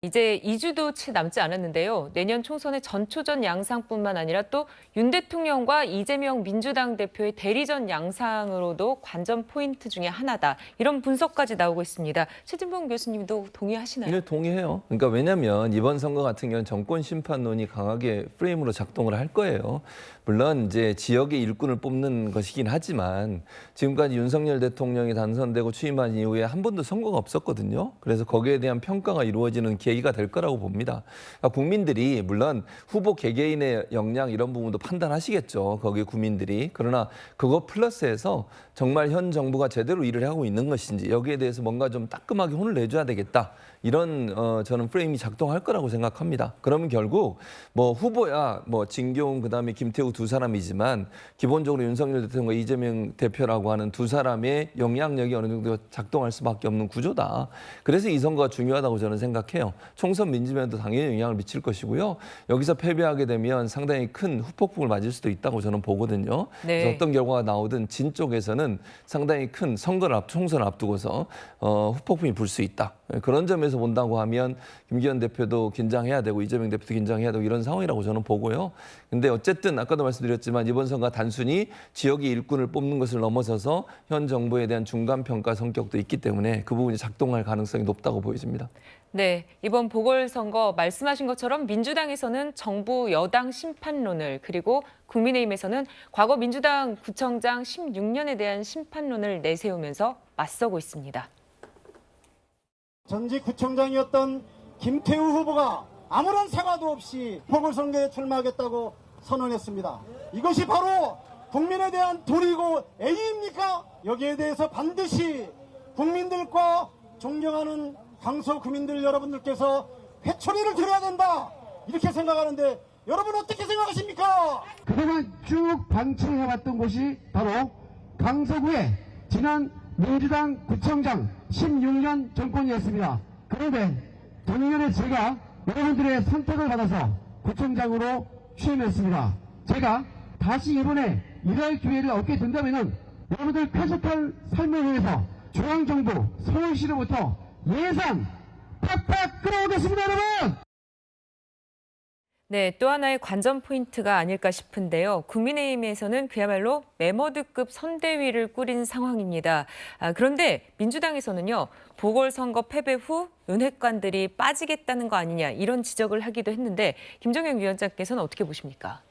이제 2주도 채 남지 않았는데요. 내년 총선의 전초전 양상뿐만 아니라 또 윤 대통령과 이재명 민주당 대표의 대리전 양상으로도 관전 포인트 중에 하나다. 이런 분석까지 나오고 있습니다. 최진봉 교수님도 동의하시나요? 네, 동의해요. 그러니까 왜냐하면 이번 선거 같은 경우는 정권 심판론이 강하게 프레임으로 작동을 할 거예요. 물론 이제 지역의 일꾼을 뽑는 것이긴 하지만 지금까지 윤석열 대통령이 당선되고 취임한 이후에 한 번도 선거가 없었거든요. 그래서 거기에 대한 평가가 이루어지는 계기가 될 거라고 봅니다. 그러니까 국민들이 물론 후보 개개인의 역량 이런 부분도 판단하시겠죠. 거기 국민들이. 그러나 그거 플러스해서 정말 현 정부가 제대로 일을 하고 있는 것인지 여기에 대해서 뭔가 좀 따끔하게 혼을 내줘야 되겠다. 이런 저는 프레임이 작동할 거라고 생각합니다. 그러면 결국 뭐 후보야 뭐 진교훈 그다음에 김태우 두 사람이지만 기본적으로 윤석열 대통령과 이재명 대표라고 하는 두 사람의 영향력이 어느 정도 작동할 수밖에 없는 구조다. 그래서 이 선거가 중요하다고 저는 생각해요. 총선 민주면도 당연히 영향을 미칠 것이고요. 여기서 패배하게 되면 상당히 큰 후폭풍을 맞을 수도 있다고 저는 보거든요. 네. 그래서 어떤 결과가 나오든 진 쪽에서는 상당히 큰 총선을 앞두고서 후폭풍이 불 수 있다. 그런 점에서 본다고 하면 김기현 대표도 긴장해야 되고 이재명 대표도 긴장해야 되고 이런 상황이라고 저는 보고요. 근데 어쨌든 아까도 말씀드렸지만 이번 선거가 단순히 지역의 일꾼을 뽑는 것을 넘어서서 현 정부에 대한 중간평가 성격도 있기 때문에 그 부분이 작동할 가능성이 높다고 보여집니다. 네, 이번 보궐선거 말씀하신 것처럼 민주당에서는 정부 여당 심판론을 그리고 국민의힘에서는 과거 민주당 구청장 16년에 대한 심판론을 내세우면서 맞서고 있습니다. 전직 구청장이었던 김태우 후보가 아무런 사과도 없이 보궐선거에 출마하겠다고 선언했습니다. 이것이 바로 국민에 대한 도리고 애의입니까? 여기에 대해서 반드시 국민들과 존경하는 강서 구민들 여러분들께서 회초리를 들어야 된다 이렇게 생각하는데 여러분 어떻게 생각하십니까? 그동안 쭉 방치해왔던 곳이 바로 강서구의 지난 민주당 구청장 16년 정권이었습니다. 그런데 작년에 제가 여러분들의 선택을 받아서 구청장으로 취임했습니다. 제가 다시 이번에 일할 기회를 얻게 된다면 여러분들 쾌적한 삶을 위해서 중앙정부 서울시로부터 예산 팍팍 끌어오겠습니다, 여러분! 네, 또 하나의 관전 포인트가 아닐까 싶은데요. 국민의힘에서는 그야말로 메머드급 선대위를 꾸린 상황입니다. 그런데 민주당에서는요, 보궐선거 패배 후 윤핵관들이 빠지겠다는 거 아니냐 이런 지적을 하기도 했는데 김정영 위원장께서는 어떻게 보십니까?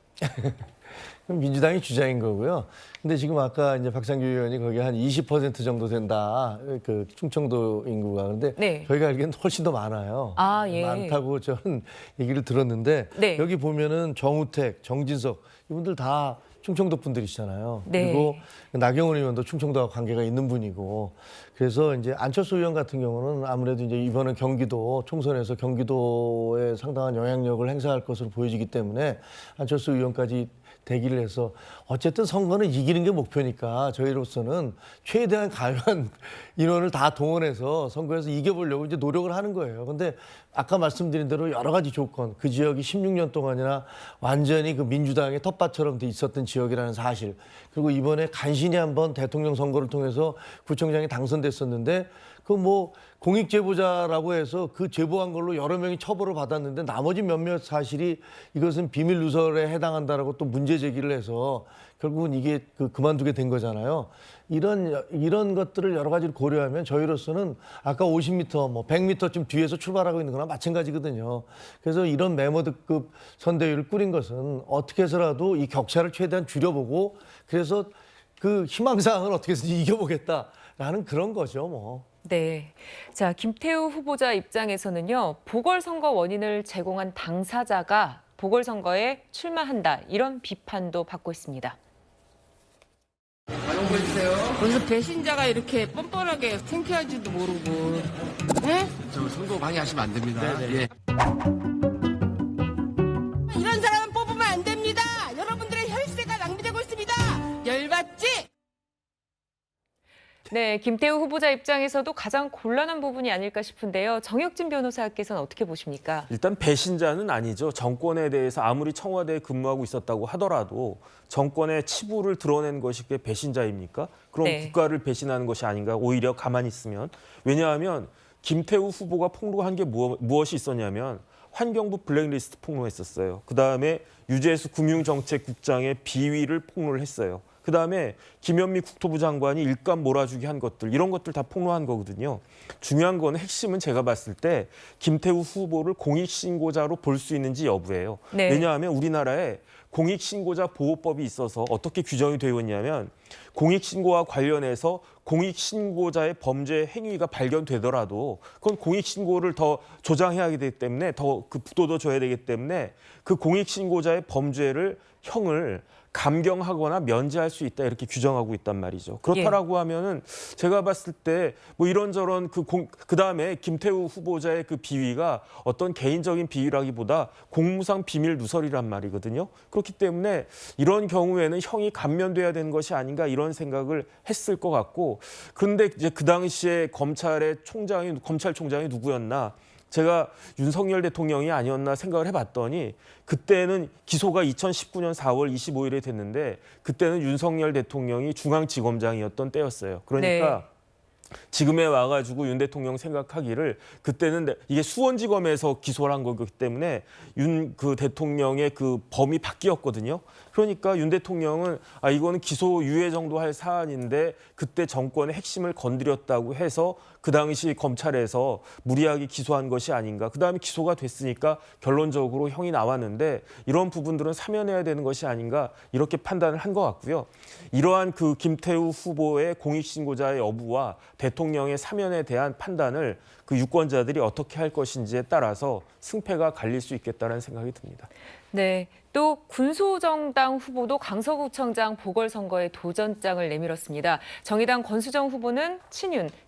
민주당이 주장인 거고요. 근데 지금 아까 이제 박상규 의원이 거기 한 20% 정도 된다. 그 충청도 인구가. 그런데 네. 저희가 알기에는 훨씬 더 많아요. 아, 예. 많다고 저는 얘기를 들었는데 네. 여기 보면은 정우택, 정진석 이분들 다 충청도 분들이시잖아요. 네. 그리고 나경원 의원도 충청도와 관계가 있는 분이고 그래서 이제 안철수 의원 같은 경우는 아무래도 이제 이번에 경기도 총선에서 경기도에 상당한 영향력을 행사할 것으로 보여지기 때문에 안철수 의원까지 대기를 해서 어쨌든 선거는 이기는 게 목표니까 저희로서는 최대한 가능한 인원을 다 동원해서 선거에서 이겨보려고 이제 노력을 하는 거예요. 근데 아까 말씀드린 대로 여러 가지 조건, 그 지역이 16년 동안이나 완전히 그 민주당의 텃밭처럼 돼 있었던 지역이라는 사실, 그리고 이번에 간신히 한번 대통령 선거를 통해서 구청장이 당선됐었는데 그 뭐 공익제보자라고 해서 그 제보한 걸로 여러 명이 처벌을 받았는데 나머지 몇몇 사실이 이것은 비밀 누설에 해당한다라고 또 문제 제기를 해서 결국은 이게 그만두게 된 거잖아요. 이런 것들을 여러 가지를 고려하면 저희로서는 아까 50m, 뭐 100m쯤 뒤에서 출발하고 있는 거나 마찬가지거든요. 그래서 이런 메머드급 선대위를 꾸린 것은 어떻게 해서라도 이 격차를 최대한 줄여보고 그래서 그 희망사항을 어떻게 해서든지 이겨보겠다라는 그런 거죠, 뭐. 네. 자, 김태우 후보자 입장에서는요, 보궐선거 원인을 제공한 당사자가 보궐선거에 출마한다. 이런 비판도 받고 있습니다. 무슨 배신자가 이렇게 뻔뻔하게 창피한지도 모르고. 네? 저 선거 방해하시면 안 됩니다. 예. 이런 사람은 뽑으면 안 됩니다. 여러분들의 혈세가 낭비되고 있습니다. 열받지? 네, 김태우 후보자 입장에서도 가장 곤란한 부분이 아닐까 싶은데요. 정혁진 변호사께서는 어떻게 보십니까? 일단 배신자는 아니죠. 정권에 대해서 아무리 청와대에 근무하고 있었다고 하더라도 정권의 치부를 드러낸 것이 그게 배신자입니까? 그럼 네. 국가를 배신하는 것이 아닌가, 오히려 가만히 있으면. 왜냐하면 김태우 후보가 폭로한 게 무엇이 있었냐면 환경부 블랙리스트 폭로했었어요. 그다음에 유재수 금융정책국장의 비위를 폭로를 했어요. 그다음에 김현미 국토부 장관이 일감 몰아주기 한 것들, 이런 것들 다 폭로한 거거든요. 중요한 건 핵심은 제가 봤을 때 김태우 후보를 공익신고자로 볼 수 있는지 여부예요. 네. 왜냐하면 우리나라에 공익신고자 보호법이 있어서 어떻게 규정이 되어 있냐면 공익신고와 관련해서 공익신고자의 범죄 행위가 발견되더라도 그건 공익신고를 더 조장해야 하기 때문에 더 그 부도도 줘야 되기 때문에 그 공익신고자의 범죄를 형을 감경하거나 면제할 수 있다 이렇게 규정하고 있단 말이죠. 그렇다라고 하면은 제가 봤을 때 뭐 이런저런 그다음에 김태우 후보자의 그 비위가 어떤 개인적인 비위라기보다 공무상 비밀 누설이란 말이거든요. 그렇기 때문에 이런 경우에는 형이 감면돼야 되는 것이 아닌가 이런 생각을 했을 것 같고 그런데 이제 그 당시에 검찰총장이 누구였나? 제가 윤석열 대통령이 아니었나 생각을 해봤더니 그때는 기소가 2019년 4월 25일에 됐는데 그때는 윤석열 대통령이 중앙지검장이었던 때였어요. 그러니까 네. 지금에 와가지고 윤 대통령 생각하기를 그때는 이게 수원지검에서 기소를 한 거기 때문에 윤 그 대통령의 그 범위 바뀌었거든요. 그러니까 윤 대통령은 이거는 기소 유예 정도 할 사안인데 그때 정권의 핵심을 건드렸다고 해서 그 당시 검찰에서 무리하게 기소한 것이 아닌가. 그다음에 기소가 됐으니까 결론적으로 형이 나왔는데 이런 부분들은 사면해야 되는 것이 아닌가 이렇게 판단을 한 것 같고요. 이러한 그 김태우 후보의 공익신고자의 여부와 대통령의 사면에 대한 판단을 그 유권자들이 어떻게 할 것인지에 따라서 승패가 갈릴 수 있겠다는 생각이 듭니다. 네, 또 군소정당 후보도 강서구청장 보궐선거에 도전장을 내밀었습니다. 정의당 권수정 후보는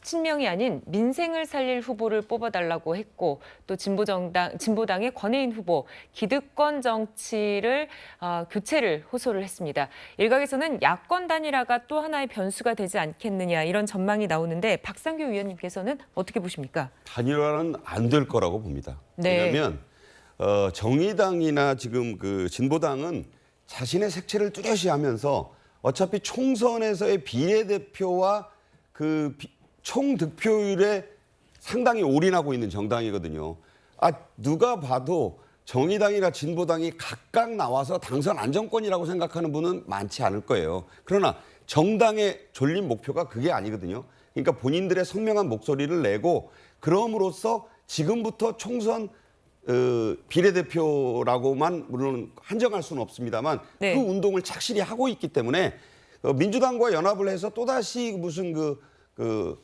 친명이 아닌 민생을 살릴 후보를 뽑아달라고 했고 또 진보당의 권혜인 후보 기득권 정치를 교체를 호소를 했습니다. 일각에서는 야권 단일화가 또 하나의 변수가 되지 않겠느냐 이런 전망이 나오는데 박상규 위원님께서는 어떻게 보십니까? 단일화는 안 될 거라고 봅니다. 네. 왜냐하면 정의당이나 지금 그 진보당은 자신의 색채를 뚜렷이 하면서 어차피 총선에서의 비례대표와 그 총득표율에 상당히 올인하고 있는 정당이거든요. 누가 봐도 정의당이나 진보당이 각각 나와서 당선 안정권이라고 생각하는 분은 많지 않을 거예요. 그러나 정당의 졸린 목표가 그게 아니거든요. 그러니까 본인들의 선명한 목소리를 내고 그럼으로써 지금부터 총선 비례대표라고만 물론 한정할 수는 없습니다만 네. 그 운동을 착실히 하고 있기 때문에 민주당과 연합을 해서 또다시 무슨 그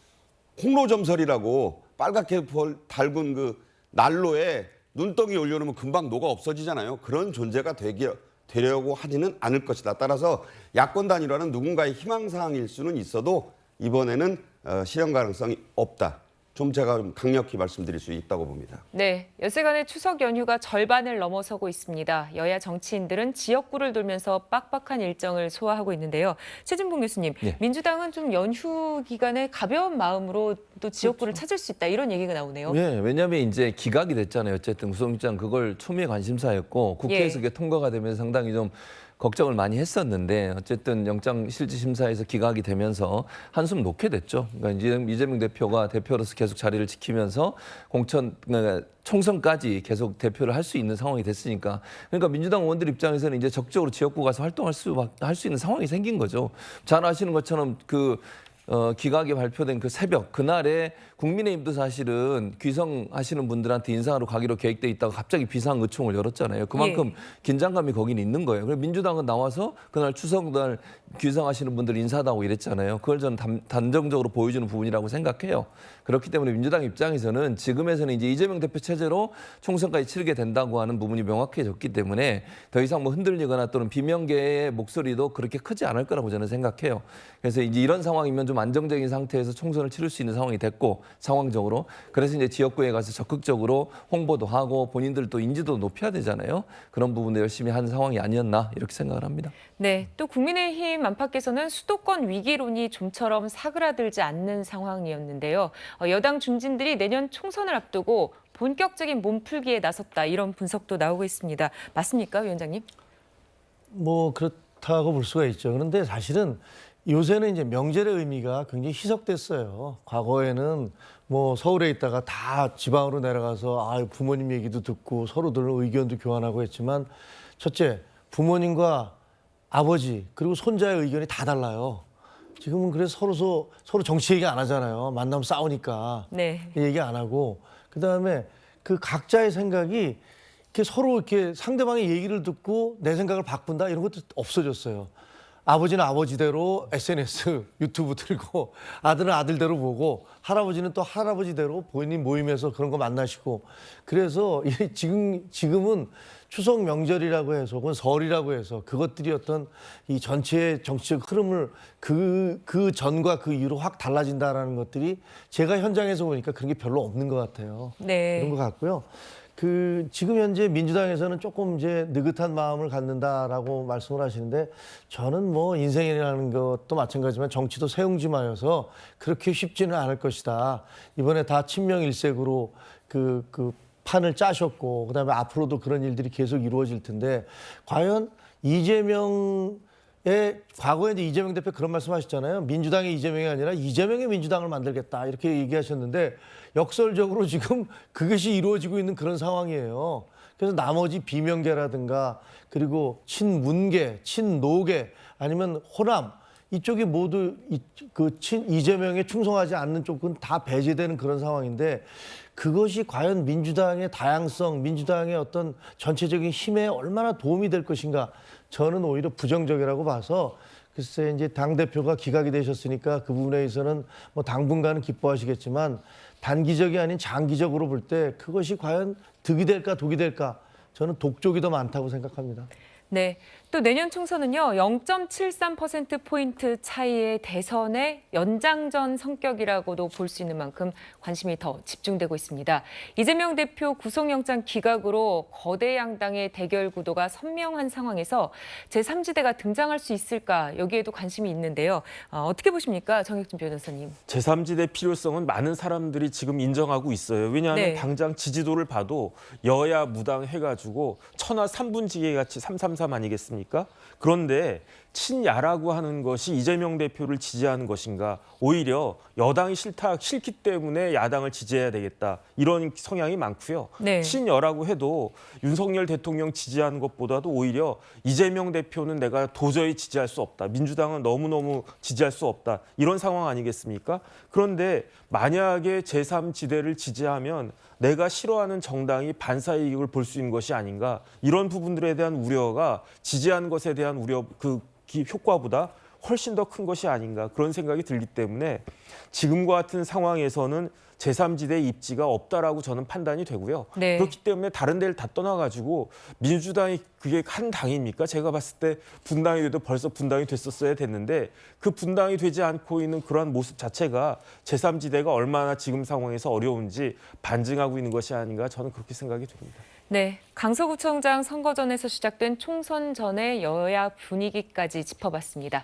홍로점설이라고 빨갛게 달군 그 난로에 눈덩이 올려놓으면 금방 녹아 없어지잖아요. 그런 존재가 되려고 하지는 않을 것이다. 따라서 야권 단일화는 누군가의 희망사항일 수는 있어도 이번에는 실현 가능성이 없다. 좀 제가 강력히 말씀드릴 수 있다고 봅니다. 네, 엿새간의 추석 연휴가 절반을 넘어서고 있습니다. 여야 정치인들은 지역구를 돌면서 빡빡한 일정을 소화하고 있는데요. 최진봉 교수님, 네. 민주당은 좀 연휴 기간에 가벼운 마음으로 또 지역구를 찾을 수 있다 이런 얘기가 나오네요. 네, 왜냐하면 이제 기각이 됐잖아요. 어쨌든 구속영장 그걸 초미의 관심사였고 국회에서 그게 통과가 되면서 상당히 좀 걱정을 많이 했었는데 어쨌든 영장실질심사에서 기각이 되면서 한숨 놓게 됐죠. 그러니까 이재명 대표가 대표로서 계속 자리를 지키면서 총선까지 계속 대표를 할 수 있는 상황이 됐으니까 그러니까 민주당 의원들 입장에서는 이제 적극적으로 지역구 가서 활동할 수 있는 상황이 생긴 거죠. 잘 아시는 것처럼 기각이 발표된 그 새벽 그날에 국민의힘도 사실은 귀성하시는 분들한테 인사하러 가기로 계획돼 있다가 갑자기 비상의총을 열었잖아요. 그만큼 긴장감이 거긴 있는 거예요. 그래서 민주당은 나와서 그날 추석날 귀성하시는 분들 인사하고 이랬잖아요. 그걸 저는 단정적으로 보여주는 부분이라고 생각해요. 그렇기 때문에 민주당 입장에서는 지금에서는 이제 이재명 대표 체제로 총선까지 치르게 된다고 하는 부분이 명확해졌기 때문에 더 이상 뭐 흔들리거나 또는 비명계의 목소리도 그렇게 크지 않을 거라고 저는 생각해요. 그래서 이제 이런 상황이면 좀 안정적인 상태에서 총선을 치를 수 있는 상황이 됐고 상황적으로 그래서 이제 지역구에 가서 적극적으로 홍보도 하고 본인들도 인지도 높여야 되잖아요. 그런 부분도 열심히 한 상황이 아니었나 이렇게 생각을 합니다. 네, 또 국민의힘 안팎에서는 수도권 위기론이 좀처럼 사그라들지 않는 상황이었는데요. 여당 중진들이 내년 총선을 앞두고 본격적인 몸풀기에 나섰다 이런 분석도 나오고 있습니다. 맞습니까, 위원장님? 뭐 그렇다고 볼 수가 있죠. 그런데 사실은 요새는 이제 명절의 의미가 굉장히 희석됐어요. 과거에는 뭐 서울에 있다가 다 지방으로 내려가서 부모님 얘기도 듣고 서로들 의견도 교환하고 했지만 첫째, 부모님과 아버지 그리고 손자의 의견이 다 달라요. 지금은 그래서 서로 정치 얘기 안 하잖아요. 만나면 싸우니까. 네. 얘기 안 하고 그다음에 그 각자의 생각이 이렇게 서로 이렇게 상대방의 얘기를 듣고 내 생각을 바꾼다 이런 것도 없어졌어요. 아버지는 아버지대로 SNS, 유튜브 틀고 아들은 아들대로 보고 할아버지는 또 할아버지대로 본인 모임에서 그런 거 만나시고 그래서 지금은 추석 명절이라고 해서 혹은 설이라고 해서 그것들이 어떤 이 전체의 정치적 흐름을 그 전과 그 이후로 확 달라진다라는 것들이 제가 현장에서 보니까 그런 게 별로 없는 것 같아요. 네. 그런 것 같고요. 지금 현재 민주당에서는 조금 이제 느긋한 마음을 갖는다라고 말씀을 하시는데 저는 뭐 인생이라는 것도 마찬가지지만 정치도 세웅지마여서 그렇게 쉽지는 않을 것이다. 이번에 다 친명일색으로 그 판을 짜셨고 그다음에 앞으로도 그런 일들이 계속 이루어질 텐데 과연 과거에 이제 이재명 대표 그런 말씀하셨잖아요. 민주당의 이재명이 아니라 이재명의 민주당을 만들겠다 이렇게 얘기하셨는데 역설적으로 지금 그것이 이루어지고 있는 그런 상황이에요. 그래서 나머지 비명계라든가 그리고 친문계, 친노계 아니면 호남 이쪽이 모두 이재명에 충성하지 않는 쪽은 다 배제되는 그런 상황인데 그것이 과연 민주당의 다양성, 민주당의 어떤 전체적인 힘에 얼마나 도움이 될 것인가 저는 오히려 부정적이라고 봐서 글쎄 이제 당대표가 기각이 되셨으니까 그 부분에 있어서는 뭐 당분간은 기뻐하시겠지만 단기적이 아닌 장기적으로 볼 때 그것이 과연 득이 될까 독이 될까 저는 독쪽이 더 많다고 생각합니다. 네. 또 내년 총선은요. 0.73%포인트 차이의 대선의 연장전 성격이라고도 볼 수 있는 만큼 관심이 더 집중되고 있습니다. 이재명 대표 구속영장 기각으로 거대 양당의 대결 구도가 선명한 상황에서 제3지대가 등장할 수 있을까 여기에도 관심이 있는데요. 어떻게 보십니까? 정혁준 변호사님. 제3지대 필요성은 많은 사람들이 지금 인정하고 있어요. 왜냐하면 네. 당장 지지도를 봐도 여야 무당 해가지고 천하 3분지계 같이 333 아니겠습니까? 그런데 친야라고 하는 것이 이재명 대표를 지지하는 것인가 오히려 여당이 싫기 때문에 야당을 지지해야 되겠다 이런 성향이 많고요. 네. 친여라고 해도 윤석열 대통령 지지하는 것보다도 오히려 이재명 대표는 내가 도저히 지지할 수 없다. 민주당은 너무너무 지지할 수 없다. 이런 상황 아니겠습니까? 그런데 만약에 제3지대를 지지하면 내가 싫어하는 정당이 반사이익을 볼 수 있는 것이 아닌가 이런 부분들에 대한 우려가 지지하는 것에 대한 우려 효과보다 훨씬 더 큰 것이 아닌가 그런 생각이 들기 때문에 지금과 같은 상황에서는 제3지대 입지가 없다라고 저는 판단이 되고요. 네. 그렇기 때문에 다른 데를 다 떠나가지고 민주당이 그게 한 당입니까? 제가 봤을 때 분당이 돼도 벌써 분당이 됐었어야 됐는데 그 분당이 되지 않고 있는 그러한 모습 자체가 제3지대가 얼마나 지금 상황에서 어려운지 반증하고 있는 것이 아닌가 저는 그렇게 생각이 됩니다. 네, 강서구청장 선거전에서 시작된 총선 전의 여야 분위기까지 짚어봤습니다.